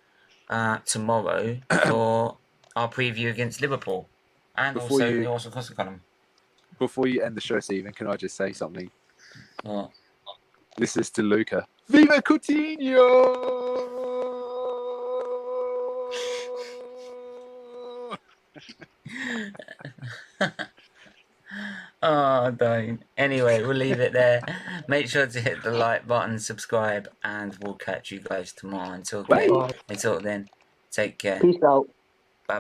tomorrow for our preview against Liverpool and also Costa Column. Before you end the show, Stephen, can I just say something? What? This is to Luca. Viva Coutinho! Oh, don't. Anyway, we'll leave it there. Make sure to hit the like button, subscribe, and we'll catch you guys tomorrow. Until then, take care. Peace out.